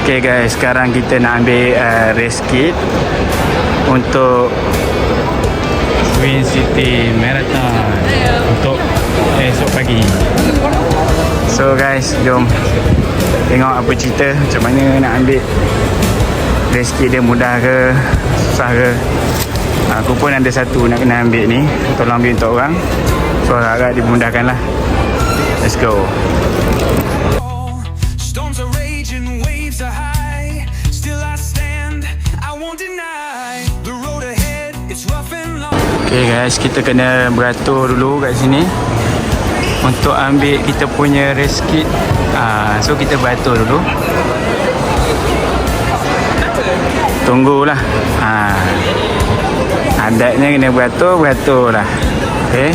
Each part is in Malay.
Okay guys, sekarang kita nak ambil race kit untuk Twin City Marathon untuk esok pagi. So guys, jom tengok apa cerita, macam mana nak ambil race kit dia, mudah ke susah ke. Aku pun ada satu nak kena ambil ni, tolong ambil untuk orang. So harap dimudahkan lah. Let's go. Okay guys, kita kena beratur dulu kat sini untuk ambil kita punya race kit. So kita beratur dulu, tunggulah. Adatnya kena beratur lah. Okay,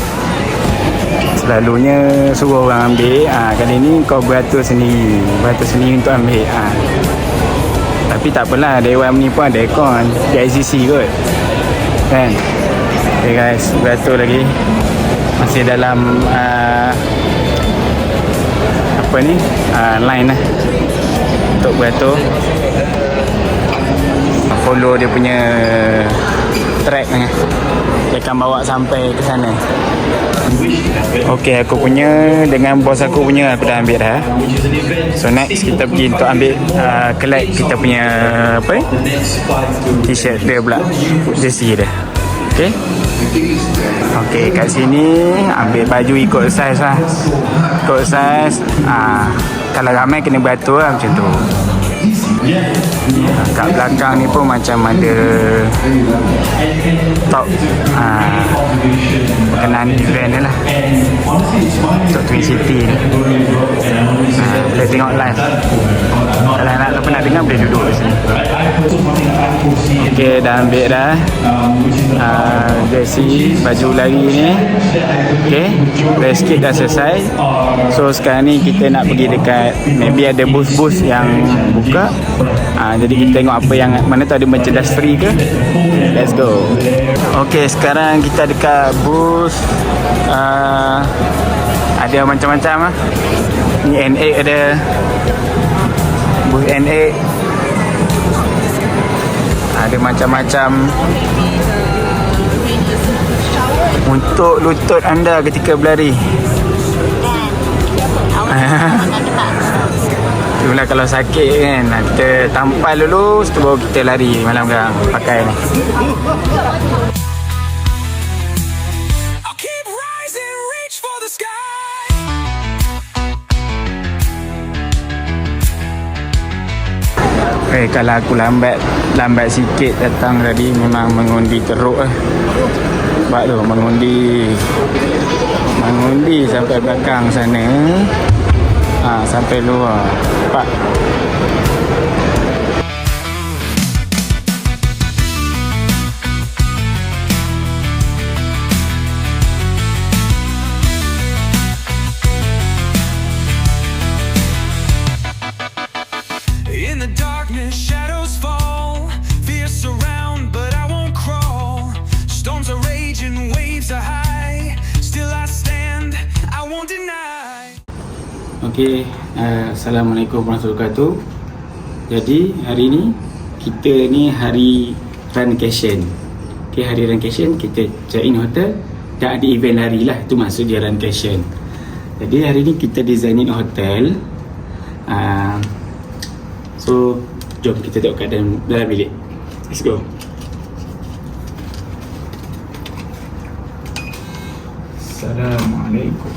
selalunya suruh orang ambil. Kali ni kau beratur sendiri untuk ambil. Tapi tak apalah, Dewan ni pun ada aircon di ICC kot kan. Okay guys, beratur lagi. Masih dalam apa ni, line lah untuk beratur. Follow dia punya track ni, dia akan bawa sampai ke sana. Okay, aku punya dengan bos aku punya aku dah ambil dah. So next kita pergi untuk ambil collect kita punya apa ni, t-shirt dia pula, jersey dia. Okay. Okay, kat sini ambil baju ikut saiz lah. Ikut saiz. Kalau ramai kena beratur lah macam tu. Kat belakang ni pun macam ada top berkenaan event ni lah untuk Twin City ni. Boleh tengok live. Kalau nak pernah dengar boleh duduk di sini. Okay, dah ambil dah jersey, baju lari ni. Okay, race kit dah selesai. So sekarang ni kita nak pergi dekat, maybe ada booth-booth yang buka. Jadi kita tengok apa yang mana tu ada merchandise free ke. Let's go. Okay, sekarang kita dekat booth. Ada macam-macam lah. Ni N8 ada, booth N8 ada macam-macam untuk lutut anda ketika berlari. Itulah kalau sakit kan, kita tampal dulu, setelah baru kita lari malam gang pakai ni. Kalau aku lambat sikit datang tadi, memang mengundi teruk lah. Sebab tu mengundi sampai belakang sana, sampai luar. Nampak? Okay, Assalamualaikum warahmatullahi wabarakatuh. Jadi hari ni kita ni hari runcation. Okay, hari runcation kita check in hotel, dah ada event lari lah, tu maksud dia runcation. Jadi hari ni kita designin hotel. So jom kita tengok keadaan dalam bilik. Let's go. Assalamualaikum.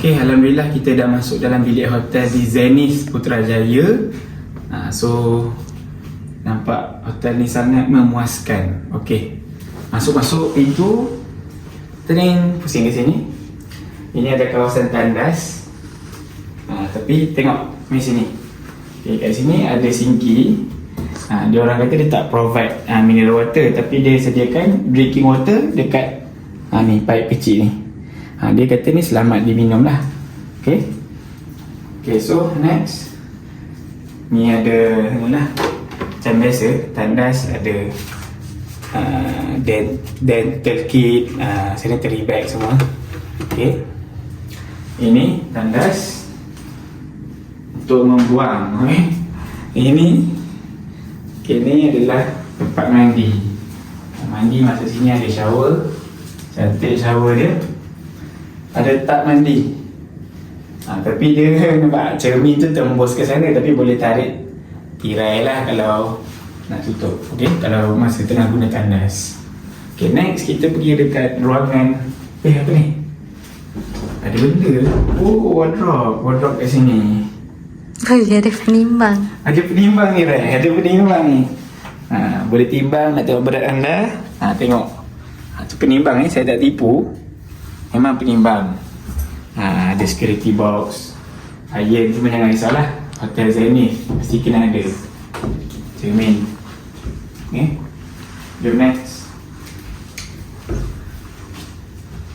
Okay, alhamdulillah kita dah masuk dalam bilik hotel di Zenith Putrajaya. So nampak hotel ni sangat memuaskan. Okay, masuk pintu, tering pusing ke sini. Ini ada kawasan tandas. Tapi tengok di sini. Okay, kat sini ada sinki. Dia orang kata dia tak provide mineral water, tapi dia sediakan drinking water dekat ni pipe kecil ni. Dia kata ni selamat diminum lah. Okay, so next ni ada ni lah, macam biasa tandas ada dental kit, sanitary bag semua. Okay, ini tandas untuk membuang. Ini adalah tempat mandi. Mandi masuk sini ada shower. Cantik shower dia. Ada tub mandi. Tapi dia nampak cermin tu tembus ke sana, tapi boleh tarik tirai lah kalau nak tutup. Okay, kalau masa tengah guna tandas. Okay, next kita pergi dekat ruangan. Apa ni? Ada benda. Oh, wardrobe kat sini. Oh, ada penimbang. Ada penimbang ni, Rai. Ada penimbang ni. Boleh timbang, nak tengok berat anda. Tengok. Tu penimbang ni, saya tak tipu. Memang penimbang. Ada security box. Iron cuma jangan risaulah. Hotel Zenith mesti kena ada. Cermin. Okay. Jom next.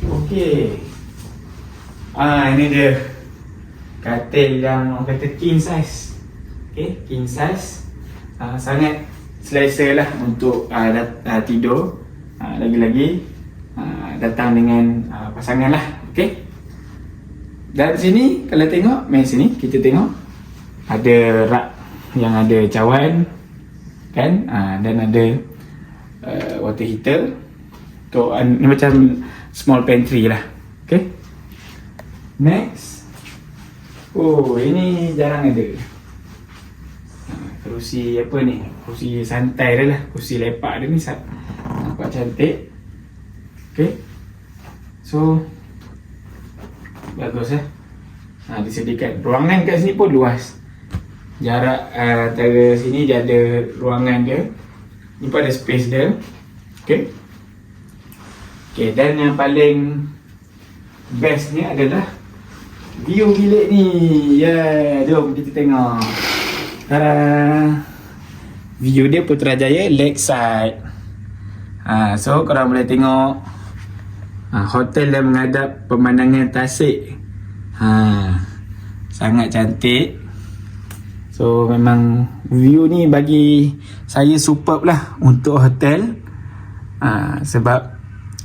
Okay. Ini dia katil yang orang kata king size. Okay, king size. Sangat selesa lah untuk tidur. Lagi-lagi datang dengan pasangan lah. Okay. Dan sini kalau tengok, main sini kita tengok ada rak yang ada cawan kan, dan ada water heater. Ni macam small pantry lah. Okay. Next. Oh, ini jarang ada. Kerusi apa ni? Kerusi santai dia lah. Kerusi lepak dia ni nampak cantik. Okay. So bagus disediakan. Ruangan kat sini pun luas. Jarak antara sini dia ada ruangan dia. Ni pun ada space dia. Okay. Okay, dan yang paling bestnya adalah view bilik ni. Jom kita tengok. View dia Putrajaya Lakeside. So korang boleh tengok hotel yang menghadap pemandangan tasik. Sangat cantik. So memang view ni bagi saya superb lah untuk hotel. Sebab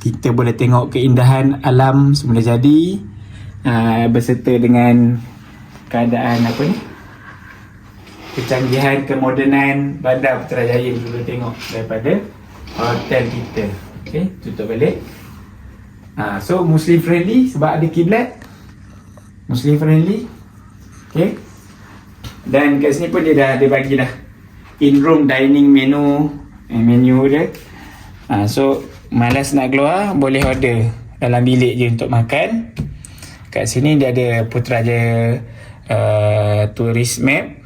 kita boleh tengok keindahan alam semula jadi, berserta dengan keadaan kecanggihan, kemodenan bandar Putrajaya kita boleh tengok daripada hotel kita. Okay, tutup balik. So Muslim friendly sebab ada kiblat. Muslim friendly. Okay. Dan kat sini pun dia dah ada bagi dah in room dining menu dia. So malas nak keluar, boleh order dalam bilik je untuk makan. Kat sini dia ada Putrajaya tourist map.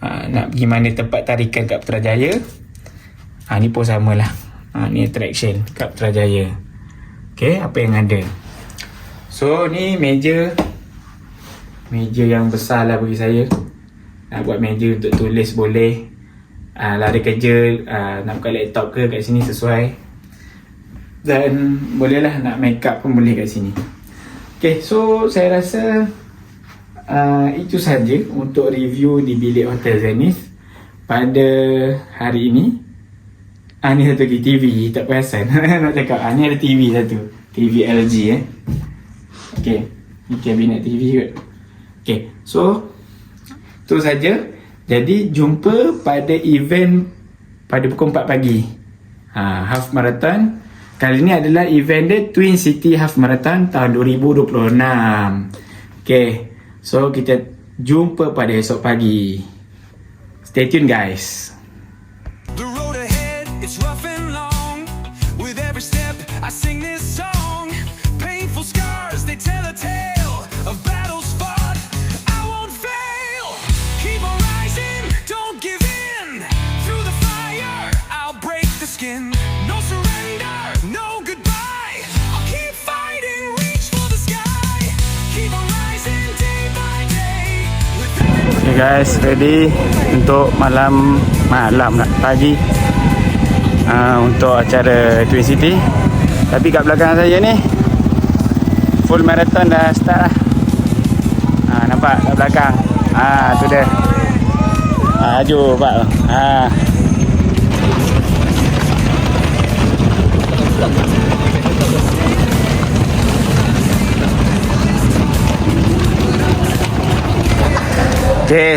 Nak pergi mana tempat tarikan kat Putrajaya. Ni pun samalah. Ni attraction kat Putrajaya. Okay, apa yang ada. So ni meja yang besar lah bagi saya. Nak buat meja untuk tulis boleh. Lari kerja, nak buka laptop ke kat sini sesuai. Dan bolehlah nak make up pun boleh kat sini. Okay, so saya rasa itu saja untuk review di bilik Hotel Zenith pada hari ini. Ni satu lagi TV, tak perasan nak cakap. Ni ada TV satu, TV LG Okay, ni kabinet TV kot. Okay, so itu saja. Jadi jumpa pada event pada pukul 4 pagi, Half Marathon. Kali ni adalah event dia Twin City Half Marathon tahun 2026. Okay, so kita jumpa pada esok pagi. Stay tune guys. The road ahead, it's rough and long. With every step, I sing this song. Painful scars, they tell a tale of battles fought. I won't fail. Keep on rising, don't give in. Through the fire, I'll break the skin. No surrender, no goodbye. I'll keep fighting, reach for the sky. Keep on rising day by day. Okay guys, ready untuk pagi untuk acara Twin City. Tapi kat belakang saya ni full marathon dah start lah. Nampak kat belakang. Tu dia. Jom pak. Okay,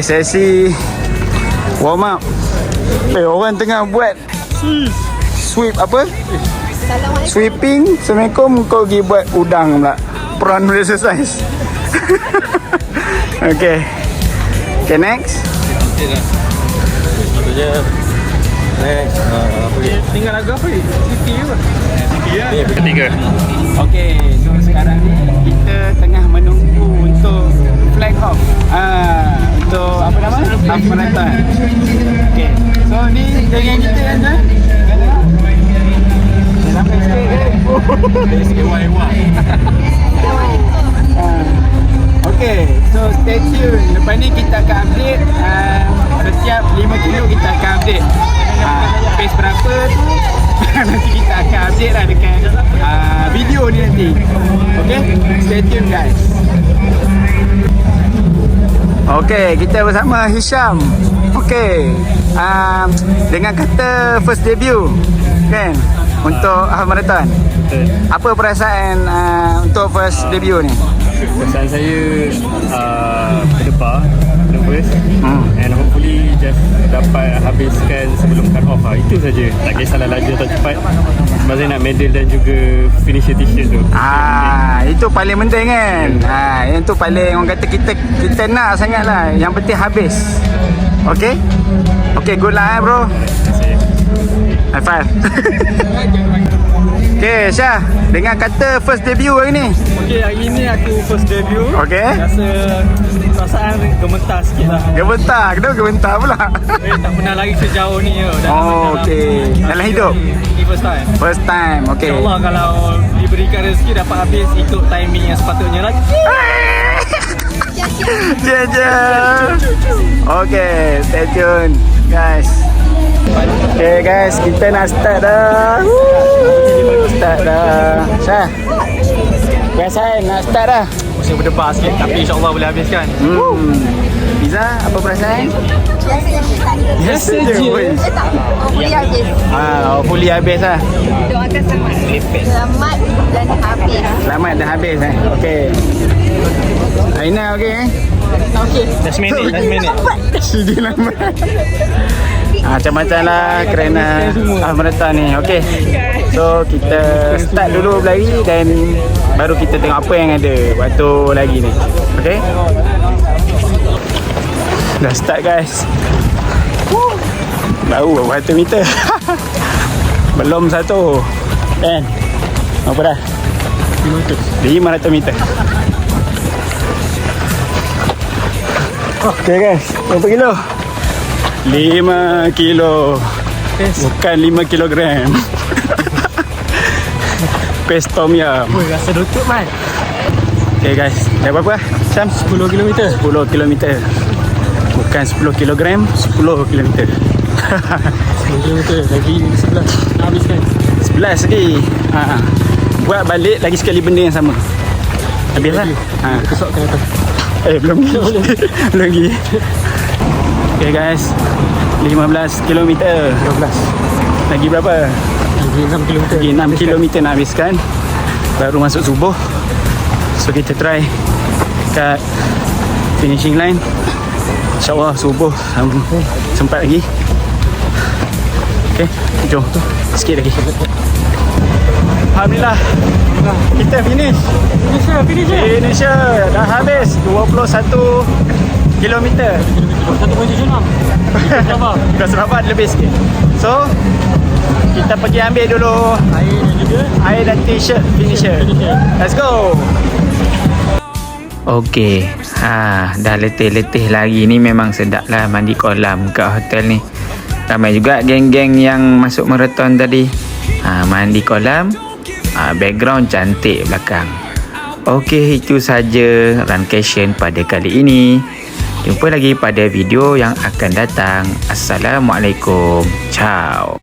sesi warm up. Orang tengah buat sweep apa? Sweeping. Assalamualaikum. Kau pergi buat udang pula. Prawn exercise. Okay. Okay, next. Maksudnya next tinggal lagu apa ni? City ke? City lah. Ketiga. Okay, so sekarang ni kita tengah menunggu untuk flag off. Untuk apa nama? Half marathon. Okay, so ni dengan kita kan? Sampai sikit ke? Okay, so stay tune. Lepas ni kita akan update setiap 5 kilo kita akan update pace berapa tu. Nanti kita akan update lah dekat video ni nanti. Okay, stay tune guys. Okay, kita bersama Hisham. Okay, dengan kata first debut kan untuk half marathon. Apa perasaan untuk first debut ni? Perasaan saya berdebar, nervous, and hopefully just dapat habiskan sebelum cut off lah. Itu saja. Tak kisahlah laju atau cepat. Sebab saya nak medal dan juga finisher t-shirt tu. Itu paling penting kan. Yang tu paling orang kata kita nak sangat lah. Yang penting habis. Okay? Okay, good luck bro. Terima kasih. High five. Okay, Syah, dengan kata first debut hari ni. Okay, hari ni aku first debut. Okay. Rasa perasaan gemetar sikit lah. Gemetar? Kenapa gemetar pula? Tak pernah lari sejauh ni. Okay. Dalam hidup? Ini first time. First time, okay. InsyaAllah kalau diberikan rezeki dapat habis ikut timing yang sepatutnya lagi. Je. Okay, stay tune guys. Okay guys, kita nak start dah. Start dah. Syah, perasaan nak start dah? Masih berdebar sikit tapi insyaAllah boleh habiskan. Iza, apa perasaan? Biasa je. Boleh habis. Fully habis lah. Doakan selamat dan habis. Selamat dah habis Okay. Aina okay Okey. Last minute. Sidi lambat. Macam-macam lah kerana marathon ni. Okay, so kita start dulu berlari dan baru kita tengok apa yang ada waktu lagi ni. Okay, dah start guys. Baru berapa meter. Belum satu kan. Apa dah? 500 meter. Okay guys, berapa kilo? 5 kilo. Bukan 5 kilogram. Pace tom yum. Rasa lutut man. Okay guys, dah berapa? Sam? 10 km. 10 km. Bukan 10 kilogram, 10 km. 10 km lagi 11. Nak habiskan 11 lagi. Buat balik lagi sekali benda yang sama. Habis lah. Kesokkan atas. Belum lagi. Belum lagi. Okay guys, 15 km. 12. Lagi berapa? Lagi 6 km. Lagi 6 km nak habiskan. Baru masuk subuh. So kita try kat finishing line. InsyaAllah subuh sempat lagi. Okay, jom sikit lagi. Alhamdulillah, kita finish. Finisher dah habis 21 kilometer. 1.76. Bukan Sarawak lebih sikit. So kita pergi ambil dulu Air dan juga air dan t-shirt finisher. Let's go. Okey, dah letih-letih lagi ni memang sedap lah mandi kolam kat hotel ni. Ramai juga geng-geng yang masuk marathon tadi. Mandi kolam, background cantik belakang. Okey, itu saja Runcation pada kali ini. Jumpa lagi pada video yang akan datang. Assalamualaikum. Ciao.